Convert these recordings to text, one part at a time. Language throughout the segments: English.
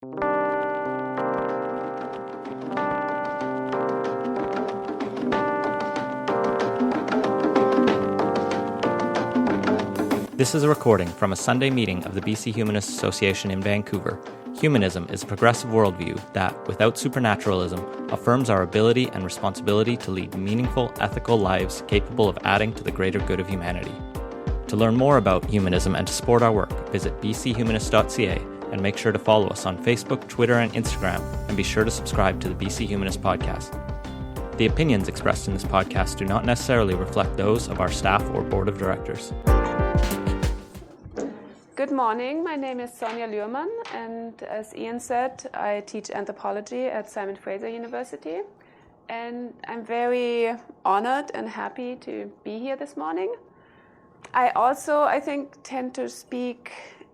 This is a recording from a Sunday meeting of the BC Humanist Association in Vancouver. Humanism is a progressive worldview that, without supernaturalism, affirms our ability and responsibility to lead meaningful, ethical lives capable of adding to the greater good of humanity. To learn more about humanism and to support our work, visit bchumanist.ca and make sure to follow us on Facebook, Twitter, and Instagram, and be sure to subscribe to the BC Humanist podcast. The opinions expressed in this podcast do not necessarily reflect those of our staff or board of directors. Good morning, my name is Sonja Luehrmann, and as Ian said, I teach anthropology at Simon Fraser University. And I'm very honored and happy to be here this morning. I also, I think, tend to speak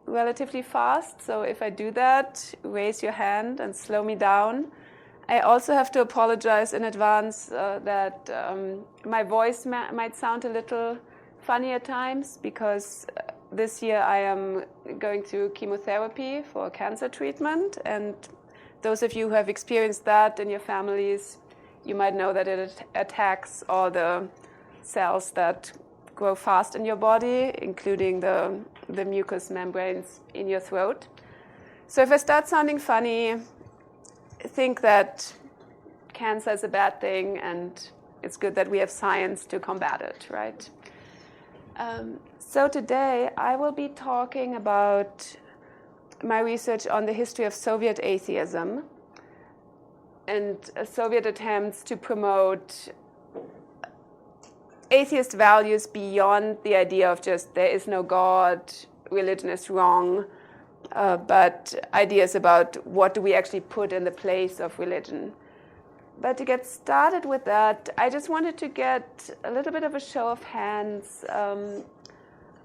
relatively fast, so if I do that, raise your hand and slow me down. I also have to apologize in advance that my voice might sound a little funny at times, because this year I am going through chemotherapy for cancer treatment, and those of you who have experienced that in your families, you might know that it attacks all the cells that grow fast in your body, including the mucous membranes in your throat. So if I start sounding funny, think that cancer is a bad thing and it's good that we have science to combat it, right? So today I will be talking about my research on the history of Soviet atheism and Soviet attempts to promote atheist values beyond the idea of just there is no God, religion is wrong, but ideas about what do we actually put in the place of religion. But to get started with that, I just wanted to get a little bit of a show of hands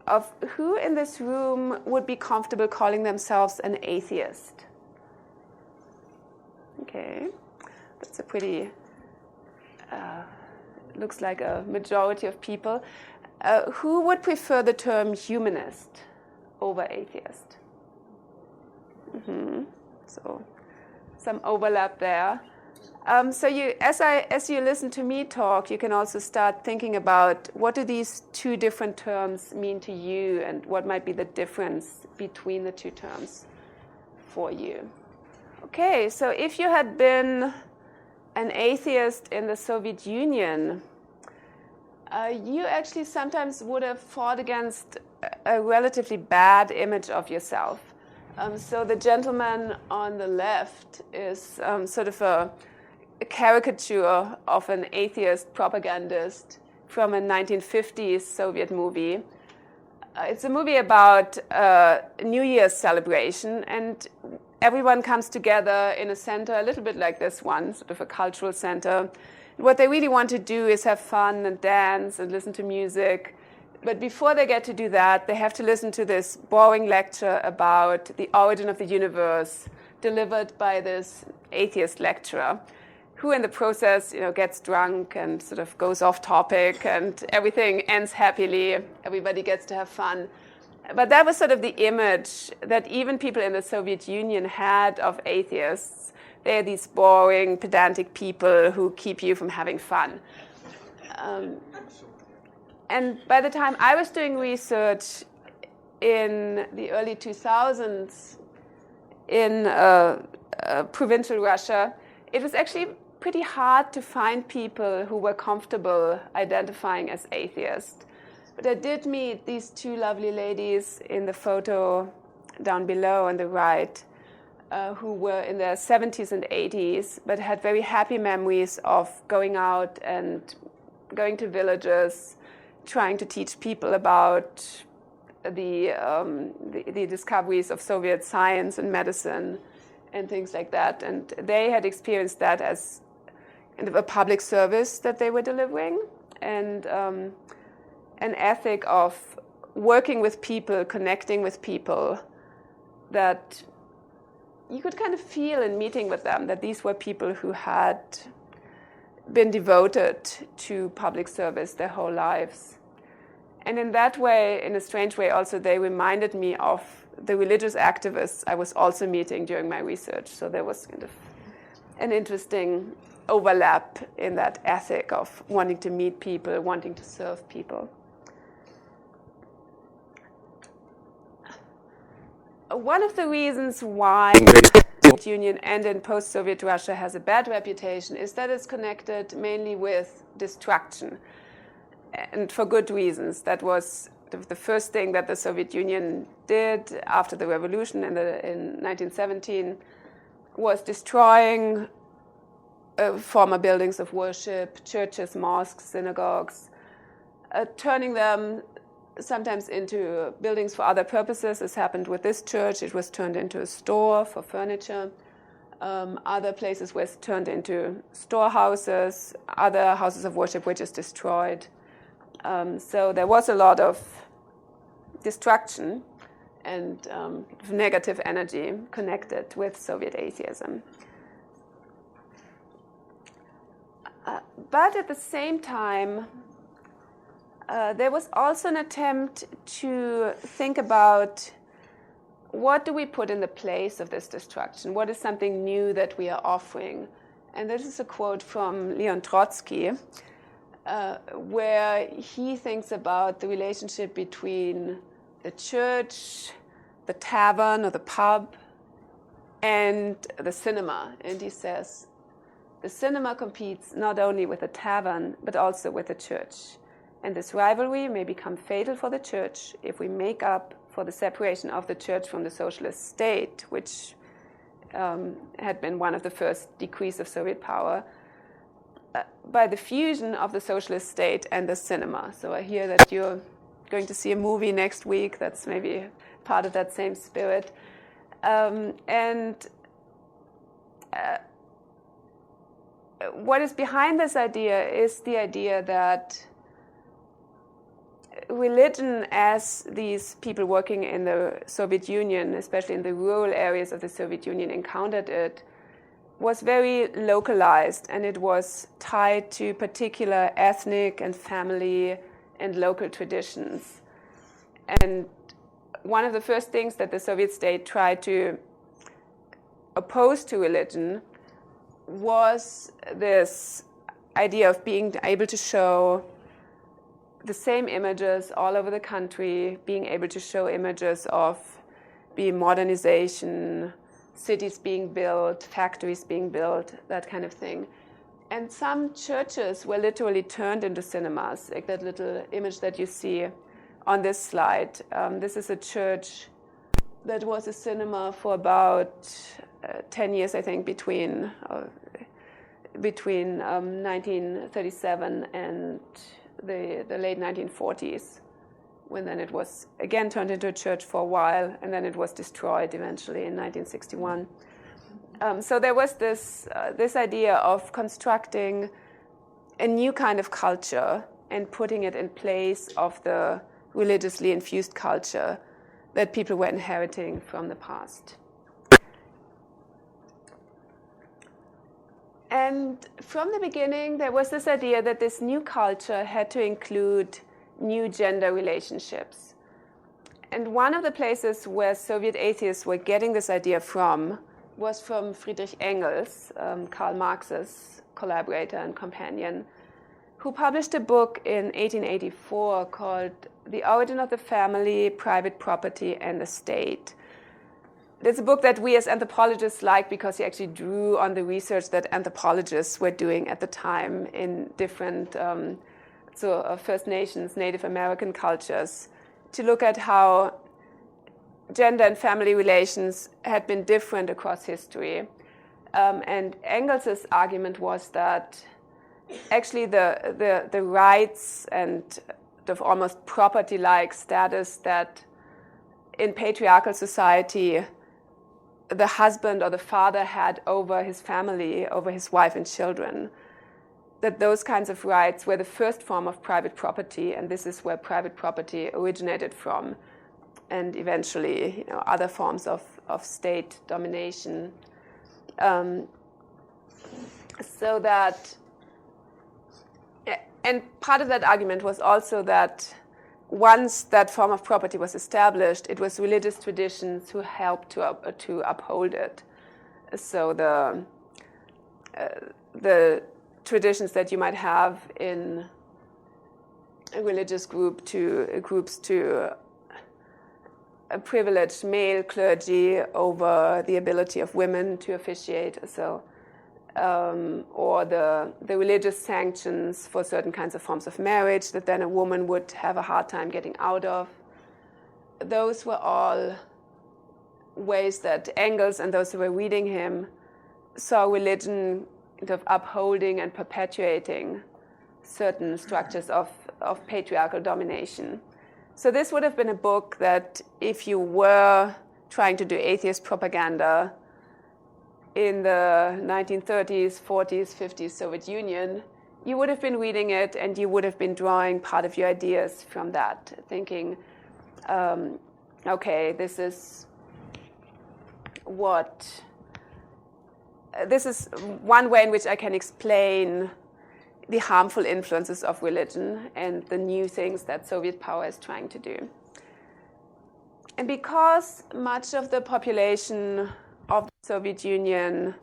of who in this room would be comfortable calling themselves an atheist. Okay, that's a pretty, looks like a majority of people. Who would prefer the term humanist over atheist? So some overlap there. So as you listen to me talk, you can also start thinking about what do these two different terms mean to you, and what might be the difference between the two terms for you. Okay, so if you had been an atheist in the Soviet Union, you actually sometimes would have fought against a relatively bad image of yourself. So the gentleman on the left is sort of a caricature of an atheist propagandist from a 1950s Soviet movie. It's a movie about a New Year's celebration, and everyone comes together in a center, a little bit like this one, sort of a cultural center. What they really want to do is have fun and dance and listen to music. But before they get to do that, they have to listen to this boring lecture about the origin of the universe delivered by this atheist lecturer, who in the process, gets drunk and sort of goes off topic, and everything ends happily. Everybody gets to have fun. But that was sort of the image that even people in the Soviet Union had of atheists. They're these boring, pedantic people who keep you from having fun. And by the time I was doing research in the early 2000s in provincial Russia, it was actually pretty hard to find people who were comfortable identifying as atheists. But I did meet these two lovely ladies in the photo down below on the right, who were in their 70s and 80s, but had very happy memories of going out and going to villages, trying to teach people about the discoveries of Soviet science and medicine and things like that. And they had experienced that as kind of a public service that they were delivering, and an ethic of working with people, connecting with people, that you could kind of feel in meeting with them that these were people who had been devoted to public service their whole lives. And in that way, in a strange way also, they reminded me of the religious activists I was also meeting during my research. So there was kind of an interesting overlap in that ethic of wanting to meet people, wanting to serve people. One of the reasons why the Soviet Union and in post-Soviet Russia has a bad reputation is that it's connected mainly with destruction, and for good reasons. That was the first thing that the Soviet Union did after the revolution in 1917 was destroying former buildings of worship, churches, mosques, synagogues, turning them sometimes into buildings for other purposes. This happened with this church. It was turned into a store for furniture. Other places were turned into storehouses. Other houses of worship were just destroyed. So there was a lot of destruction and negative energy connected with Soviet atheism. But at the same time, there was also an attempt to think about what do we put in the place of this destruction? What is something new that we are offering? And this is a quote from Leon Trotsky, where he thinks about the relationship between the church, the tavern or the pub, and the cinema. And he says, the cinema competes not only with the tavern, but also with the church. And this rivalry may become fatal for the church if we make up for the separation of the church from the socialist state, which had been one of the first decrees of Soviet power, by the fusion of the socialist state and the cinema. So I hear that you're going to see a movie next week that's maybe part of that same spirit. What is behind this idea is the idea that religion, as these people working in the Soviet Union, especially in the rural areas of the Soviet Union, encountered it, was very localized, and it was tied to particular ethnic and family and local traditions. And one of the first things that the Soviet state tried to oppose to religion was this idea of being able to show the same images all over the country, being able to show images of modernization, cities being built, factories being built, that kind of thing. And some churches were literally turned into cinemas, like that little image that you see on this slide. This is a church that was a cinema for about 10 years, I think, between 1937 and the late 1940s, when then it was again turned into a church for a while, and then it was destroyed eventually in 1961. So there was this idea of constructing a new kind of culture and putting it in place of the religiously infused culture that people were inheriting from the past. And from the beginning, there was this idea that this new culture had to include new gender relationships. And one of the places where Soviet atheists were getting this idea from was from Friedrich Engels, Karl Marx's collaborator and companion, who published a book in 1884 called The Origin of the Family, Private Property, and the State. It's a book that we as anthropologists like because he actually drew on the research that anthropologists were doing at the time in different First Nations, Native American cultures, to look at how gender and family relations had been different across history. And Engels' argument was that actually the rights and the almost property-like status that in patriarchal society the husband or the father had over his family, over his wife and children, that those kinds of rights were the first form of private property, and this is where private property originated from, and eventually, other forms of state domination. So that, and part of that argument was also that once that form of property was established, it was religious traditions who helped to uphold it. So the traditions that you might have in a religious groups to a privileged male clergy over the ability of women to officiate, so or the religious sanctions for certain kinds of forms of marriage that then a woman would have a hard time getting out of. Those were all ways that Engels and those who were reading him saw religion kind of upholding and perpetuating certain structures of patriarchal domination. So this would have been a book that if you were trying to do atheist propaganda in the 1930s, 40s, 50s Soviet Union, you would have been reading it and you would have been drawing part of your ideas from that, thinking, okay, this is one way in which I can explain the harmful influences of religion and the new things that Soviet power is trying to do. And because much of the population of the Soviet Union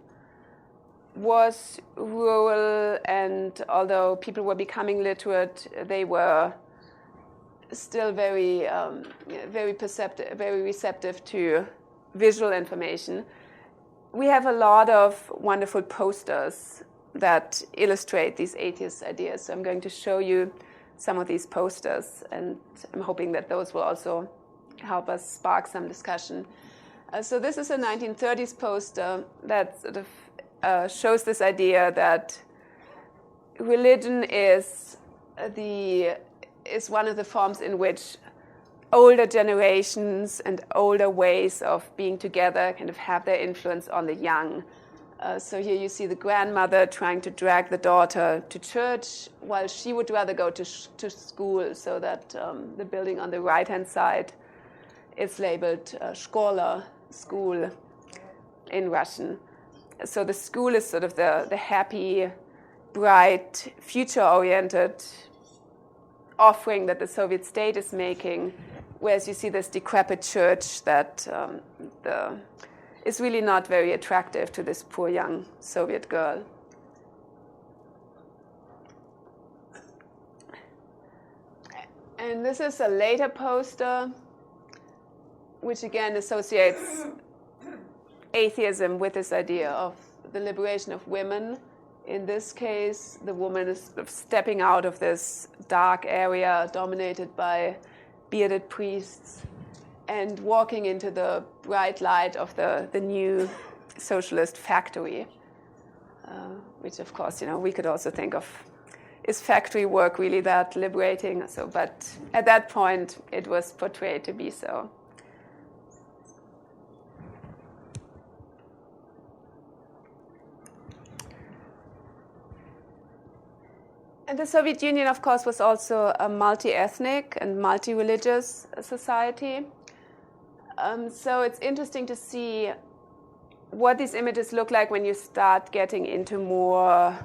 was rural, and although people were becoming literate, they were still very receptive to visual information. We have a lot of wonderful posters that illustrate these atheist ideas. So I'm going to show you some of these posters, and I'm hoping that those will also help us spark some discussion. So this is a 1930s poster that sort of shows this idea that religion is one of the forms in which older generations and older ways of being together kind of have their influence on the young. So here you see the grandmother trying to drag the daughter to church while she would rather go to school, so that the building on the right-hand side is labeled Shkola, school, in Russian. So the school is sort of the happy, bright, future-oriented offering that the Soviet state is making, whereas you see this decrepit church that is really not very attractive to this poor young Soviet girl. And this is a later poster, which again associates atheism with this idea of the liberation of women. In this case, the woman is stepping out of this dark area dominated by bearded priests and walking into the bright light of the new socialist factory, which of course, we could also think of, is factory work really that liberating? So, but at that point, it was portrayed to be so. And the Soviet Union, of course, was also a multi-ethnic and multi-religious society. So it's interesting to see what these images look like when you start getting into more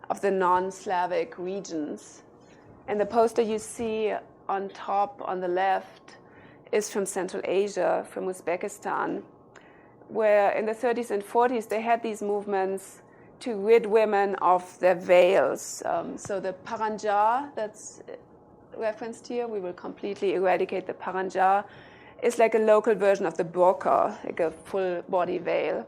of the non-Slavic regions. And the poster you see on top on the left is from Central Asia, from Uzbekistan, where in the 30s and 40s they had these movements to rid women of their veils. So the paranja that's referenced here, we will completely eradicate the paranja, is like a local version of the burqa, like a full body veil.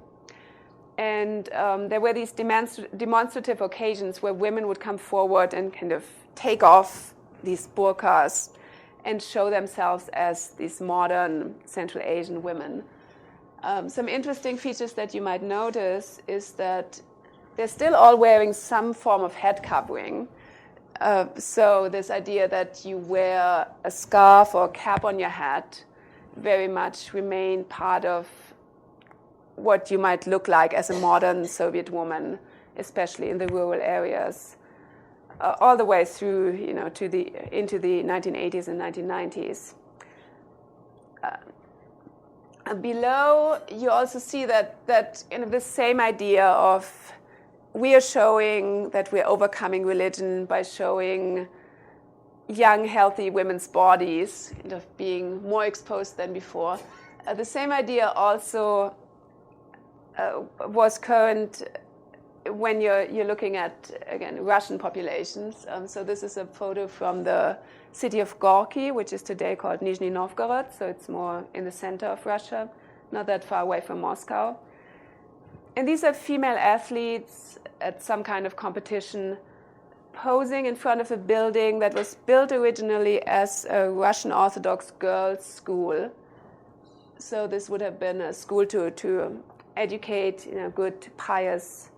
And there were these demonstrative occasions where women would come forward and kind of take off these burqas and show themselves as these modern Central Asian women. Some interesting features that you might notice is that they're still all wearing some form of head covering. So this idea that you wear a scarf or a cap on your head very much remain part of what you might look like as a modern Soviet woman, especially in the rural areas, all the way through, into the 1980s and 1990s. Below, you also see that the same idea of we are showing that we're overcoming religion by showing young, healthy women's bodies kind of being more exposed than before. The same idea also was current when you're looking at, again, Russian populations. So this is a photo from the city of Gorky, which is today called Nizhny Novgorod. So it's more in the center of Russia, not that far away from Moscow. And these are female athletes at some kind of competition posing in front of a building that was built originally as a Russian Orthodox girls' school. So this would have been a school to educate, good, pious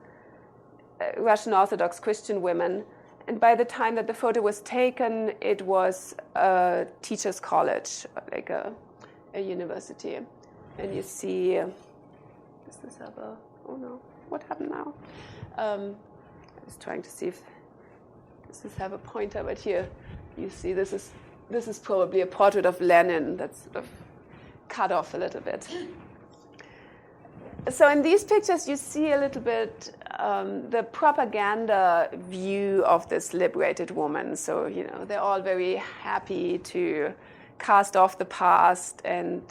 Russian Orthodox Christian women. And by the time that the photo was taken, it was a teacher's college, like a university. And you see, does this have a, oh no, what happened now? I was trying to see if does this have a pointer, but here you see this is probably a portrait of Lenin that's sort of cut off a little bit. So in these pictures, you see a little bit the propaganda view of this liberated woman. So, they're all very happy to cast off the past, and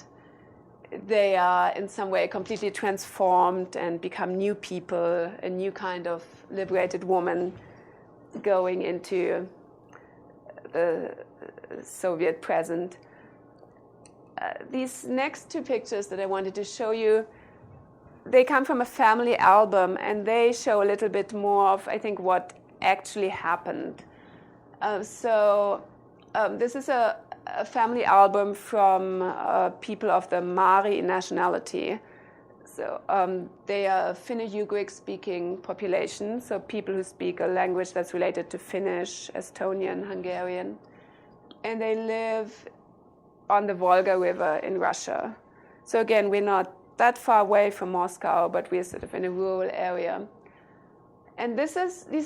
they are in some way completely transformed and become new people, a new kind of liberated woman going into the Soviet present. These next two pictures that I wanted to show you, they come from a family album, and they show a little bit more of, I think, what actually happened. This is a family album from people of the Mari nationality. So they are Finno-Ugric speaking population, so people who speak a language that's related to Finnish, Estonian, Hungarian. And they live on the Volga River in Russia. So again, we're not that far away from Moscow, but we're sort of in a rural area. And these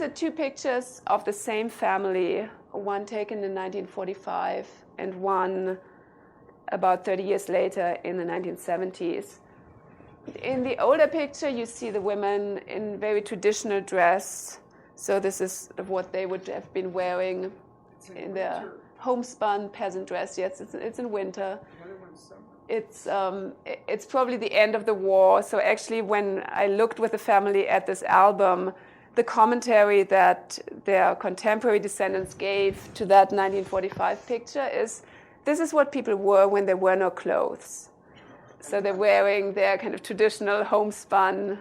are two pictures of the same family, one taken in 1945 and one about 30 years later in the 1970s. In the older picture, you see the women in very traditional dress. So this is sort of what they would have been wearing in their homespun peasant dress. Yes, it's in winter. It's probably the end of the war. So actually, when I looked with the family at this album, the commentary that their contemporary descendants gave to that 1945 picture is, this is what people wore when there were no clothes. So they're wearing their kind of traditional homespun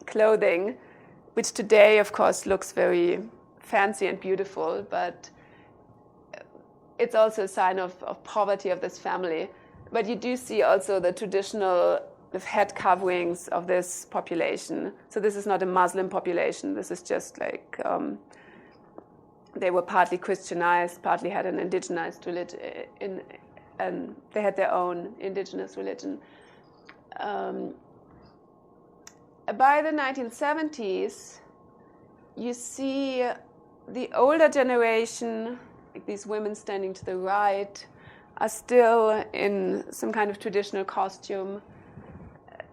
clothing, which today, of course, looks very fancy and beautiful, but it's also a sign of poverty of this family. But you do see also the traditional head coverings of this population. So this is not a Muslim population. This is just like they were partly Christianized, partly had an indigenized religion, and they had their own indigenous religion. By the 1970s, you see the older generation, like these women standing to the right, are still in some kind of traditional costume.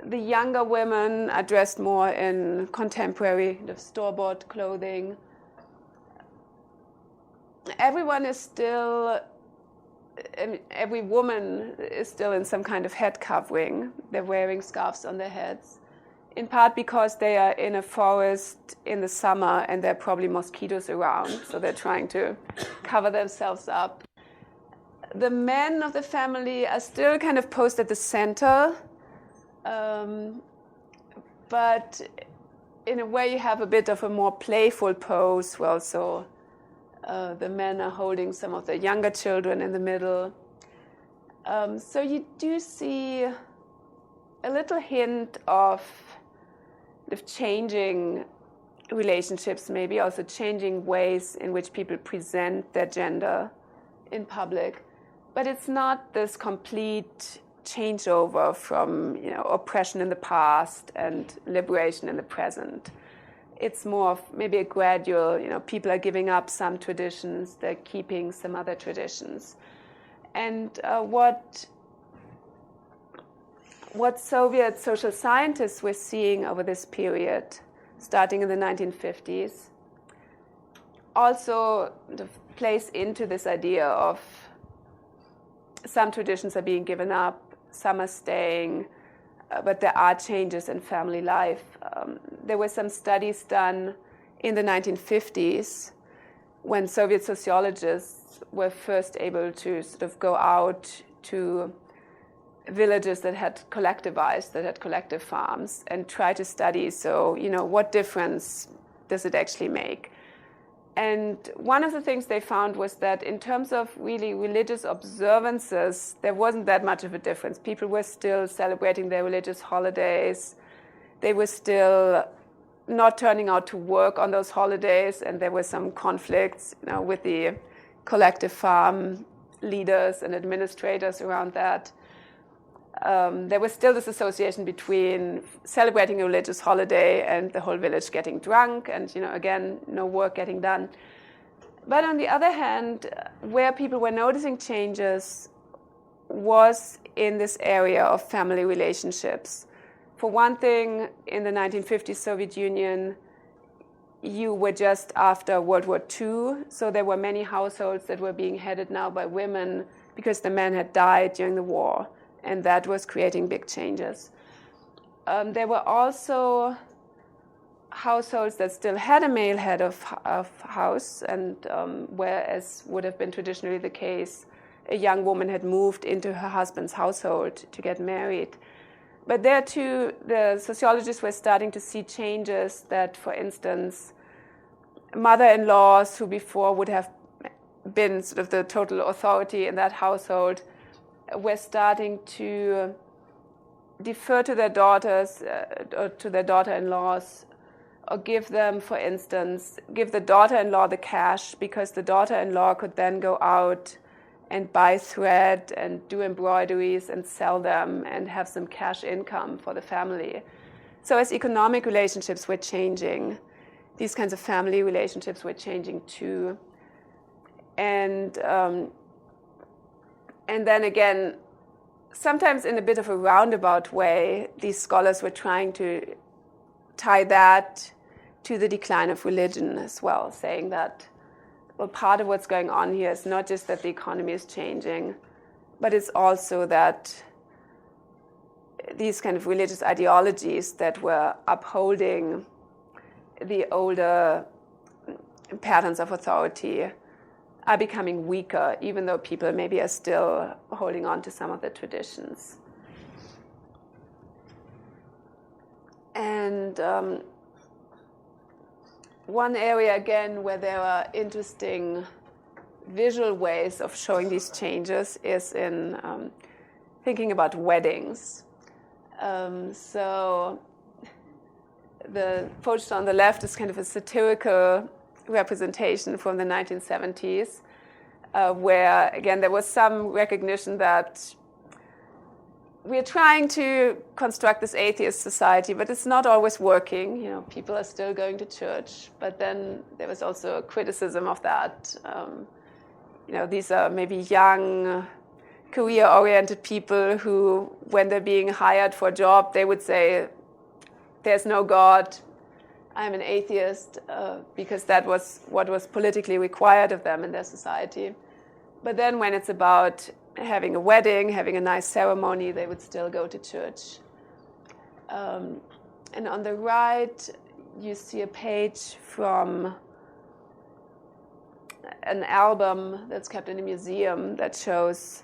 The younger women are dressed more in contemporary kind of store-bought clothing. Everyone is still, every woman is still in some kind of head covering. They're wearing scarves on their heads, in part because they are in a forest in the summer and there are probably mosquitoes around, so they're trying to cover themselves up. The men of the family are still kind of posed at the center, but in a way you have a bit of a more playful pose. Well, so the men are holding some of the younger children in the middle. So you do see a little hint of changing relationships, maybe also changing ways in which people present their gender in public. But it's not this complete changeover from oppression in the past and liberation in the present. It's more of maybe a gradual, people are giving up some traditions, they're keeping some other traditions. And what Soviet social scientists were seeing over this period, starting in the 1950s, also plays into this idea of some traditions are being given up, some are staying, but there are changes in family life. There were some studies done in the 1950s when Soviet sociologists were first able to sort of go out to villages that had collectivized, that had collective farms, and try to study, so, what difference does it actually make? And one of the things they found was that in terms of really religious observances, there wasn't that much of a difference. People were still celebrating their religious holidays. They were still not turning out to work on those holidays, and there were some conflicts, with the collective farm leaders and administrators around that. There was still this association between celebrating a religious holiday and the whole village getting drunk and, again, no work getting done. But on the other hand, where people were noticing changes was in this area of family relationships. For one thing, in the 1950s Soviet Union, you were just after World War II, so there were many households that were being headed now by women because the men had died during the war. And that was creating big changes. There were also households that still had a male head of house, and whereas would have been traditionally the case, a young woman had moved into her husband's household to get married. But there too, the sociologists were starting to see changes that, for instance, mother-in-laws who before would have been sort of the total authority in that household were starting to defer to their daughters or to their daughter-in-laws, or give them, for instance, give the daughter-in-law the cash, because the daughter-in-law could then go out and buy thread and do embroideries and sell them and have some cash income for the family. So as economic relationships were changing, these kinds of family relationships were changing too. And then again, sometimes in a bit of a roundabout way, these scholars were trying to tie that to the decline of religion as well, saying that, well, part of what's going on here is not just that the economy is changing, but it's also that these kind of religious ideologies that were upholding the older patterns of authority are becoming weaker, even though people maybe are still holding on to some of the traditions. And one area, again, where there are interesting visual ways of showing these changes is in thinking about weddings. So the photo on the left is kind of a satirical representation from the 1970s, where, again, there was some recognition that we're trying to construct this atheist society, but it's not always working. People are still going to church. But then there was also a criticism of that. These are maybe young, career-oriented people who, when they're being hired for a job, they would say, there's no God, I'm an atheist, because that was what was politically required of them in their society. But then when it's about having a wedding, having a nice ceremony, they would still go to church. And on the right, you see a page from an album that's kept in a museum that shows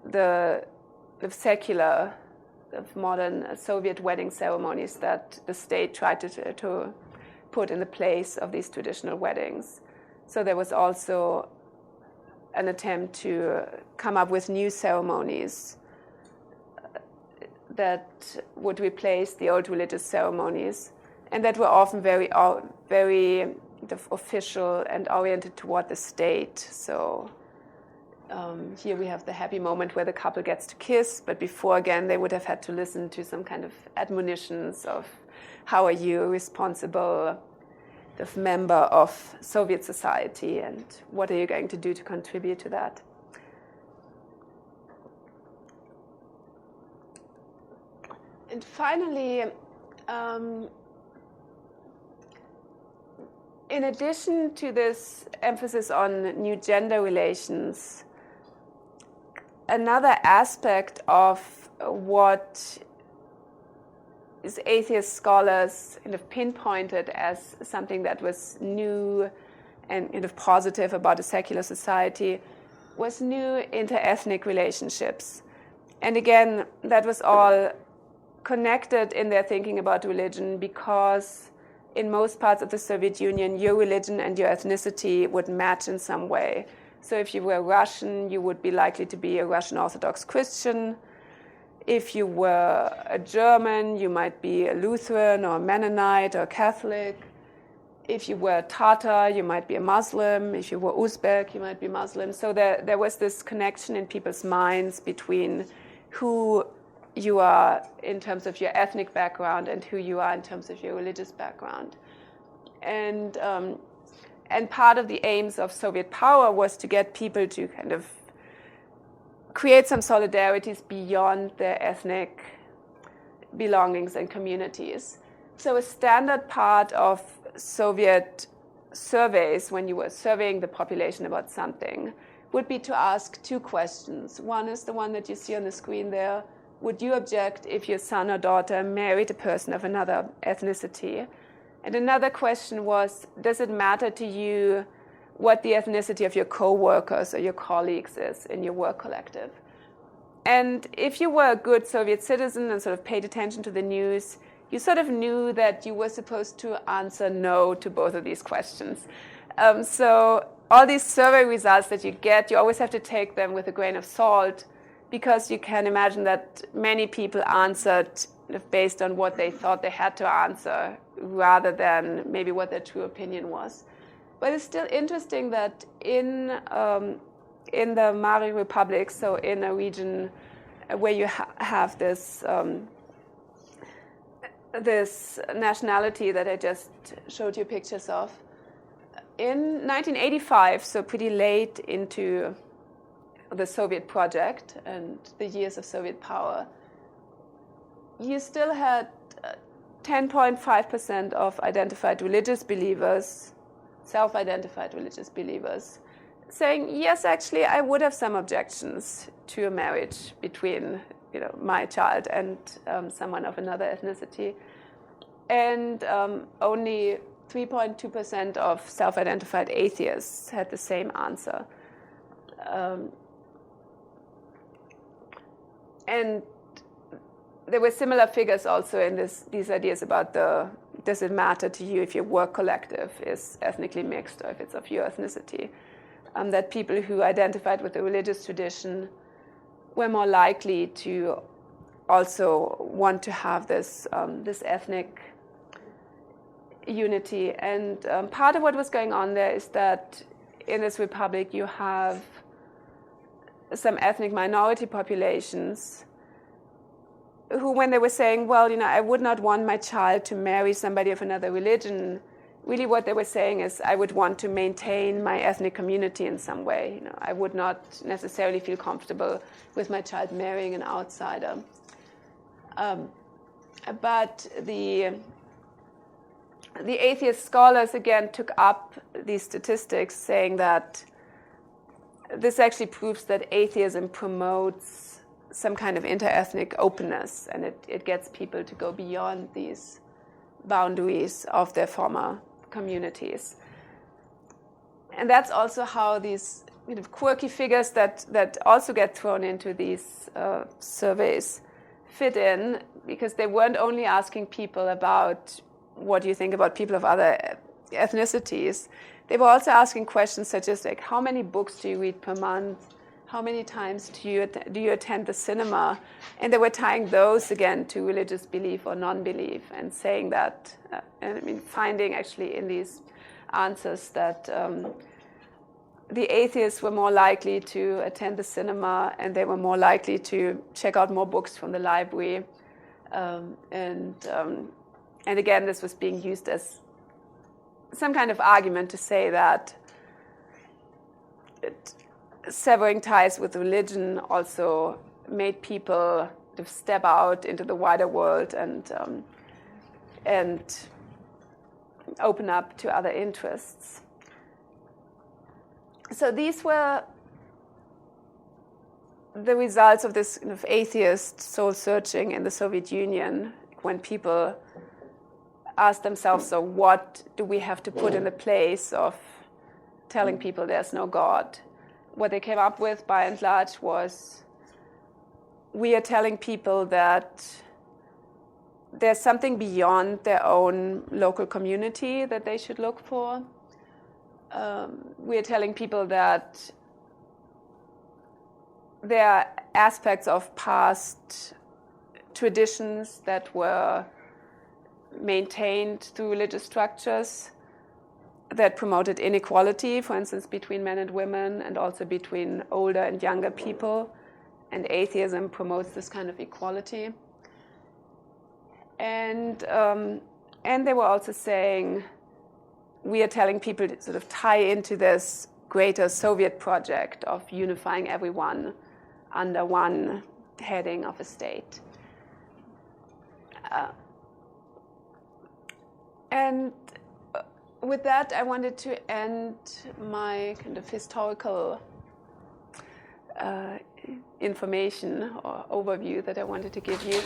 the secular, of modern Soviet wedding ceremonies that the state tried to put in the place of these traditional weddings. So there was also an attempt to come up with new ceremonies that would replace the old religious ceremonies, and that were often very official and oriented toward the state. So here we have the happy moment where the couple gets to kiss, but before, again, they would have had to listen to some kind of admonitions of how are you a responsible member of Soviet society, and what are you going to do to contribute to that? And finally, in addition to this emphasis on new gender relations, another aspect of what is atheist scholars kind of pinpointed as something that was new and kind of positive about a secular society was new inter-ethnic relationships. And again, that was all connected in their thinking about religion because in most parts of the Soviet Union, your religion and your ethnicity would match in some way. So if you were Russian, you would be likely to be a Russian Orthodox Christian. If you were a German, you might be a Lutheran or a Mennonite or a Catholic. If you were Tatar, you might be a Muslim. If you were Uzbek, you might be Muslim. So there was this connection in people's minds between who you are in terms of your ethnic background and who you are in terms of your religious background. And part of the aims of Soviet power was to get people to kind of create some solidarities beyond their ethnic belongings and communities. So a standard part of Soviet surveys, when you were surveying the population about something, would be to ask two questions. One is the one that you see on the screen there. Would you object if your son or daughter married a person of another ethnicity? And another question was, does it matter to you what the ethnicity of your co-workers or your colleagues is in your work collective? And if you were a good Soviet citizen and sort of paid attention to the news, you sort of knew that you were supposed to answer no to both of these questions. So all these survey results that you get, you always have to take them with a grain of salt, because you can imagine that many people answered based on what they thought they had to answer rather than maybe what their true opinion was. But it's still interesting that in the Mari Republic, so in a region where you have this this nationality that I just showed you pictures of, in 1985, so pretty late into the Soviet project and the years of Soviet power, you still had 10.5% of identified religious believers, self-identified religious believers, saying, yes, actually, I would have some objections to a marriage between my child and someone of another ethnicity. And only 3.2% of self-identified atheists had the same answer. And there were similar figures also in these ideas about does it matter to you if your work collective is ethnically mixed or if it's of your ethnicity? That people who identified with a religious tradition were more likely to also want to have this ethnic unity. And part of what was going on there is that in this republic you have some ethnic minority populations who, when they were saying, well, I would not want my child to marry somebody of another religion, really what they were saying is, I would want to maintain my ethnic community in some way. I would not necessarily feel comfortable with my child marrying an outsider. But the atheist scholars, again, took up these statistics, saying that this actually proves that atheism promotes some kind of inter-ethnic openness, and it gets people to go beyond these boundaries of their former communities. And that's also how these quirky figures that also get thrown into these surveys fit in, because they weren't only asking people about what do you think about people of other ethnicities. They were also asking questions such as, like, how many books do you read per month? How many times do you attend the cinema? And they were tying those again to religious belief or non-belief, and saying that, finding actually in these answers that the atheists were more likely to attend the cinema, and they were more likely to check out more books from the library. And again, this was being used as some kind of argument to say that severing ties with religion also made people step out into the wider world and open up to other interests. So these were the results of this kind of atheist soul searching in the Soviet Union, when people asked themselves, so what do we have to put in the place of telling people there's no God? What they came up with, by and large, was we are telling people that there's something beyond their own local community that they should look for. We are telling people that there are aspects of past traditions that were maintained through religious structures that promoted inequality, for instance, between men and women, and also between older and younger people. And atheism promotes this kind of equality. And they were also saying, we are telling people to sort of tie into this greater Soviet project of unifying everyone under one heading of a state. And with that, I wanted to end my kind of historical information or overview that I wanted to give you.